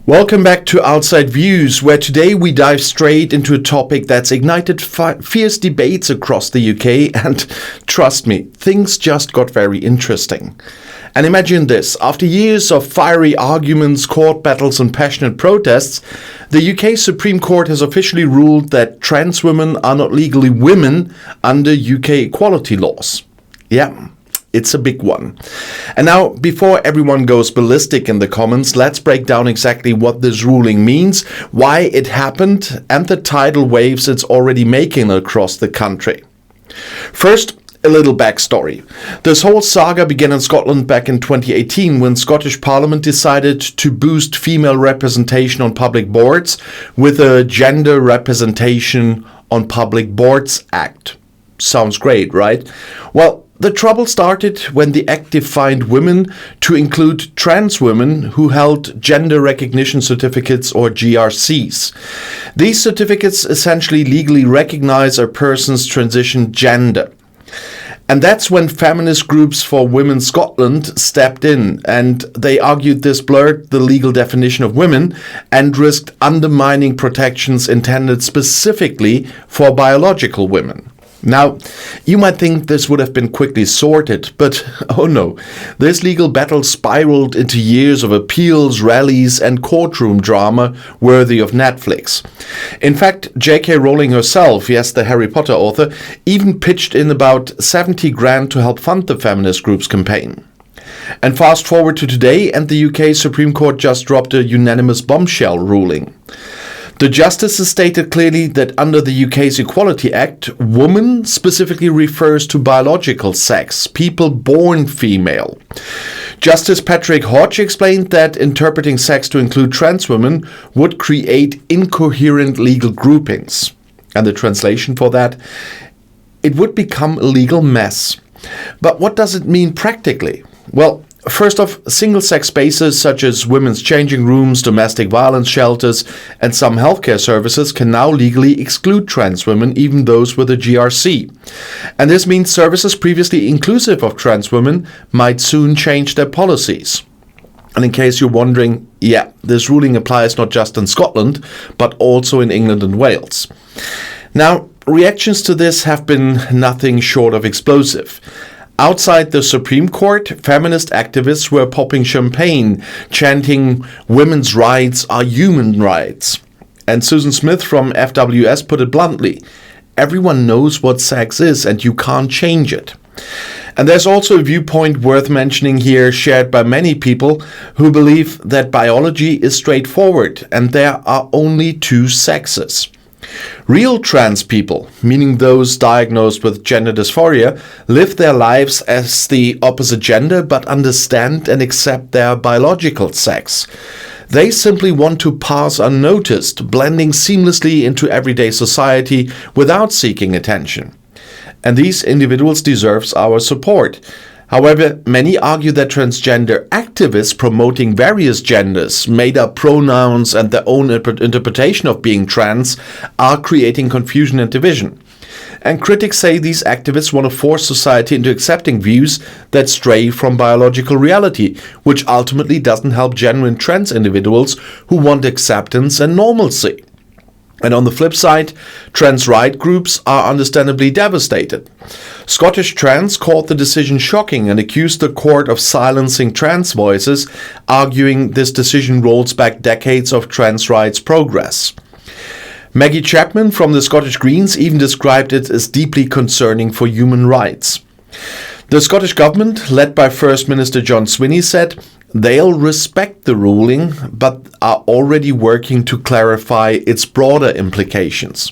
Welcome back to Outside Views, where today we dive straight into a topic that's ignited fierce debates across the UK, and trust me, things just got very interesting. And imagine this, after years of fiery arguments, court battles and passionate protests, the UK Supreme Court has officially ruled that trans women are not legally women under UK equality laws. Yeah. It's a big one. And now, before everyone goes ballistic in the comments, let's break down exactly what this ruling means, why it happened, and the tidal waves it's already making across the country. First, a little backstory. This whole saga began in Scotland back in 2018 when Scottish Parliament decided to boost female representation on public boards with a Gender Representation on Public Boards Act. Sounds great, right? Well, the trouble started when the Act defined women to include trans women who held gender recognition certificates or GRCs. These certificates essentially legally recognize a person's transition gender. And that's when feminist groups for Women Scotland stepped in, and they argued this blurred the legal definition of women and risked undermining protections intended specifically for biological women. Now, you might think this would have been quickly sorted, but oh no, this legal battle spiraled into years of appeals, rallies, and courtroom drama worthy of Netflix. In fact, J.K. Rowling herself, yes, the Harry Potter author, even pitched in about 70 grand to help fund the feminist group's campaign. And fast forward to today, and the UK Supreme Court just dropped a unanimous bombshell ruling. The justices stated clearly that under the UK's Equality Act, woman specifically refers to biological sex, people born female. Justice Patrick Hodge explained that interpreting sex to include trans women would create incoherent legal groupings. And the translation for that? It would become a legal mess. But what does it mean practically? Well, first off, single-sex spaces such as women's changing rooms, domestic violence shelters, and some healthcare services can now legally exclude trans women, even those with a GRC. And this means services previously inclusive of trans women might soon change their policies. And in case you're wondering, yeah, this ruling applies not just in Scotland, but also in England and Wales. Now, reactions to this have been nothing short of explosive. Outside the Supreme Court, feminist activists were popping champagne, chanting, "Women's rights are human rights." And Susan Smith from FWS put it bluntly, everyone knows what sex is and you can't change it. And there's also a viewpoint worth mentioning here, shared by many people who believe that biology is straightforward and there are only two sexes. Real trans people, meaning those diagnosed with gender dysphoria, live their lives as the opposite gender but understand and accept their biological sex. They simply want to pass unnoticed, blending seamlessly into everyday society without seeking attention. And these individuals deserve our support. However, many argue that transgender activists promoting various genders, made-up pronouns, and their own interpretation of being trans are creating confusion and division. And critics say these activists want to force society into accepting views that stray from biological reality, which ultimately doesn't help genuine trans individuals who want acceptance and normalcy. And on the flip side, trans right groups are understandably devastated. Scottish Trans called the decision shocking and accused the court of silencing trans voices, arguing this decision rolls back decades of trans rights progress. Maggie Chapman from the Scottish Greens even described it as deeply concerning for human rights. The Scottish Government, led by First Minister John Swinney, said they'll respect the ruling, but are already working to clarify its broader implications.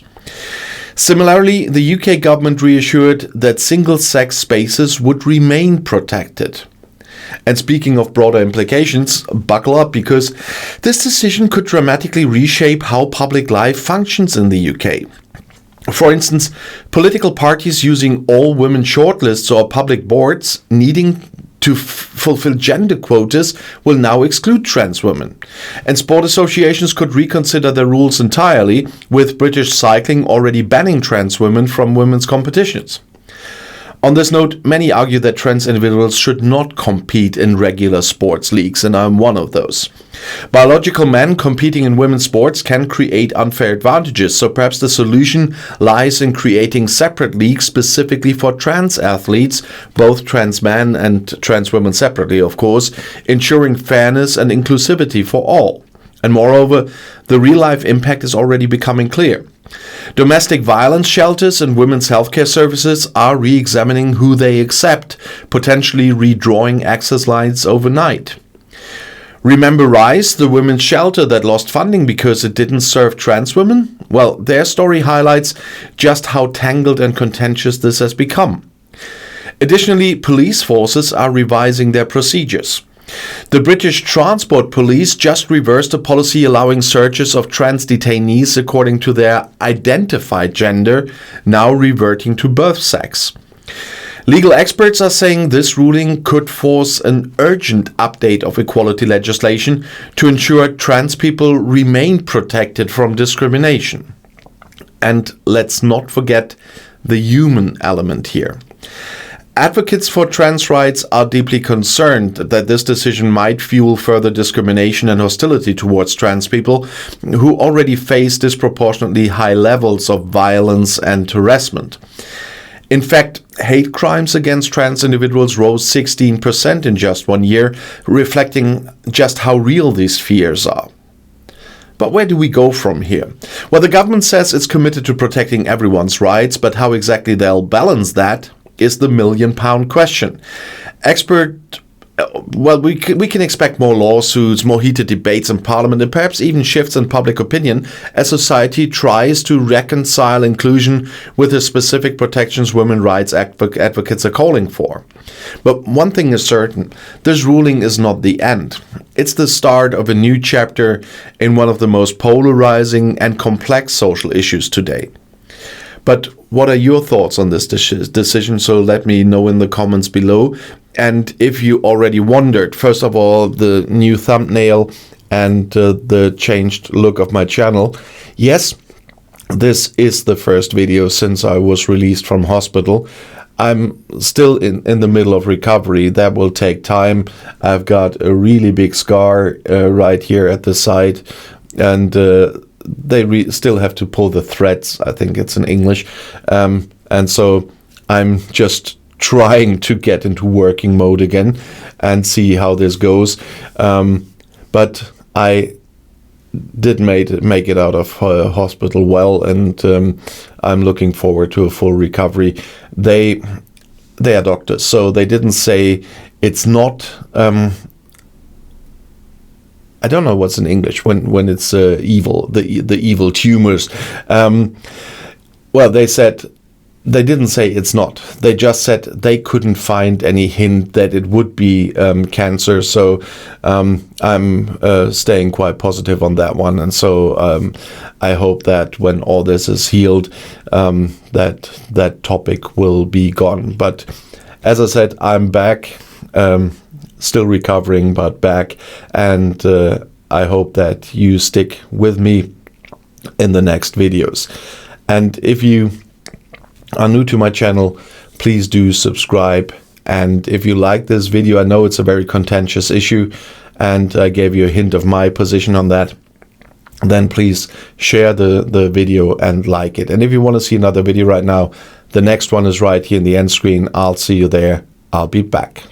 Similarly, the UK government reassured that single-sex spaces would remain protected. And speaking of broader implications, buckle up, because this decision could dramatically reshape how public life functions in the UK. For instance, political parties using all-women shortlists or public boards needing to fulfill gender quotas will now exclude trans women. And sport associations could reconsider their rules entirely, with British cycling already banning trans women from women's competitions. On this note, many argue that trans individuals should not compete in regular sports leagues, and I'm one of those. Biological men competing in women's sports can create unfair advantages, so perhaps the solution lies in creating separate leagues specifically for trans athletes, both trans men and trans women separately, of course, ensuring fairness and inclusivity for all. And moreover, the real-life impact is already becoming clear. Domestic violence shelters and women's healthcare services are re-examining who they accept, potentially redrawing access lines overnight. Remember RISE, the women's shelter that lost funding because it didn't serve trans women? Well, their story highlights just how tangled and contentious this has become. Additionally, police forces are revising their procedures. The British Transport Police just reversed a policy allowing searches of trans detainees according to their identified gender, now reverting to birth sex. Legal experts are saying this ruling could force an urgent update of equality legislation to ensure trans people remain protected from discrimination. And let's not forget the human element here. Advocates for trans rights are deeply concerned that this decision might fuel further discrimination and hostility towards trans people who already face disproportionately high levels of violence and harassment. In fact, hate crimes against trans individuals rose 16% in just 1 year, reflecting just how real these fears are. But where do we go from here? Well, the government says it's committed to protecting everyone's rights, but how exactly they'll balance that is the million-pound question. We can expect more lawsuits, more heated debates in Parliament, and perhaps even shifts in public opinion as society tries to reconcile inclusion with the specific protections women's rights advocates are calling for. But one thing is certain, this ruling is not the end. It's the start of a new chapter in one of the most polarizing and complex social issues today. But what are your thoughts on this decision? So let me know in the comments below. And if you already wondered, first of all, the new thumbnail and the changed look of my channel. Yes, this is the first video since I was released from hospital. I'm still in the middle of recovery. That will take time. I've got a really big scar right here at the side, and they still have to pull the threads. I think it's in English. And so I'm just trying to get into working mode again and see how this goes. But I did make it out of hospital well, and I'm looking forward to a full recovery. They are doctors, so they didn't say it's not. I don't know what's in English when it's evil, the evil tumors. Well, they didn't say it's not. They just said they couldn't find any hint that it would be cancer. So I'm staying quite positive on that one. And so I hope that when all this is healed, that topic will be gone. But as I said, I'm back. Still recovering, but back, and I hope that you stick with me in the next videos. And if you are new to my channel, please do subscribe. And if you like this video, I know it's a very contentious issue, and I gave you a hint of my position on that, then please share the video and like it. And if you want to see another video right now, the next one is right here in the end screen. I'll see you there. I'll be back.